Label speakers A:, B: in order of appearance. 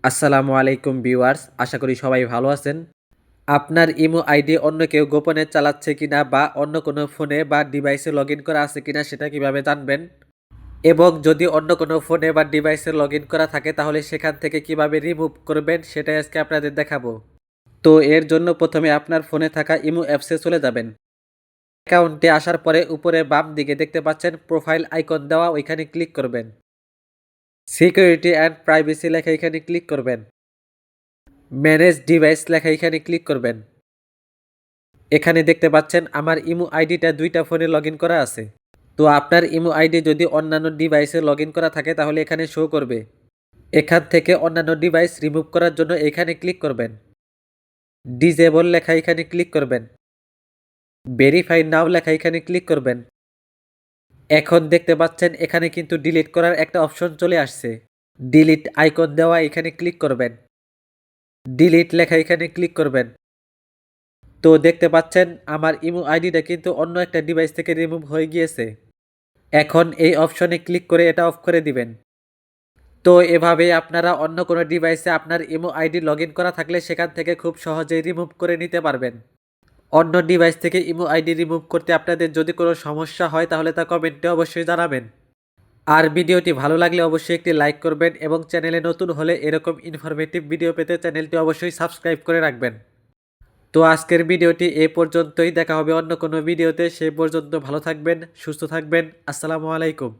A: আসসালামু আলাইকুম ভিউয়ার্স, আশা করি সবাই ভালো আছেন। আপনার ইমো আইডি অন্য কেউ গোপনে চালাচ্ছে কিনা বা অন্য কোনো ফোনে বা ডিভাইসে লগইন করা আছে কিনা সেটা কিভাবে জানবেন, এবং যদি অন্য কোনো ফোনে বা ডিভাইসে লগইন করা থাকে তাহলে সেখান থেকে কিভাবে রিমুভ করবেন সেটাই আজকে আপনাদের দেখাবো। তো এর জন্য প্রথমে আপনার ফোনে থাকা ইমো অ্যাপসে চলে যাবেন। অ্যাকাউন্টে আসার পরে উপরে বাম দিকে দেখতে পাচ্ছেন প্রোফাইল আইকন দেওয়া, ওইখানে ক্লিক করবেন। সিকিউরিটি অ্যান্ড প্রাইভেসি লেখা এখানে ক্লিক করবেন। ম্যানেজ ডিভাইস লেখা এখানে ক্লিক করবেন। এখানে দেখতে পাচ্ছেন আমার ইমো আইডিটা দুইটা ফোনে লগইন করা আছে। তো আপনার ইমো আইডি যদি অন্যান্য ডিভাইসে লগইন করা থাকে তাহলে এখানে শো করবে। এখান থেকে অন্যান্য ডিভাইস রিমুভ করার জন্য এখানে ক্লিক করবেন। ডিজেবল লেখা এখানে ক্লিক করবেন। ভেরিফাই নাও লেখা এখানে ক্লিক করবেন। এখন দেখতে পাচ্ছেন এখানে কিন্তু ডিলিট করার একটা অপশন চলে আসছে। ডিলিট আইকন দেওয়া এখানে ক্লিক করবেন। ডিলিট লেখা এখানে ক্লিক করবেন। তো দেখতে পাচ্ছেন আমার ইমো আইডিটা কিন্তু অন্য একটা ডিভাইস থেকে রিমুভ হয়ে গিয়েছে। এখন এই অপশনে ক্লিক করে এটা অফ করে দিবেন। তো এভাবেই আপনারা অন্য কোনো ডিভাইসে আপনার ইমো আইডি লগইন করা থাকলে সেখান থেকে খুব সহজেই রিমুভ করে নিতে পারবেন। অন্য ডিভাইস থেকে ইমো আইডি রিমুভ করতে আপনাদের যদি কোনো সমস্যা হয় তাহলে তা কমেন্টে অবশ্যই জানাবেন। আর ভিডিওটি ভালো লাগলে অবশ্যই একটি লাইক করবেন এবং চ্যানেলে নতুন হলে এরকম ইনফরমেটিভ ভিডিও পেতে চ্যানেলটি অবশ্যই সাবস্ক্রাইব করে রাখবেন। তো আজকের ভিডিওটি এ পর্যন্তই, দেখা হবে অন্য কোনো ভিডিওতে। সেই পর্যন্ত ভালো থাকবেন, সুস্থ থাকবেন। আসসালামু আলাইকুম।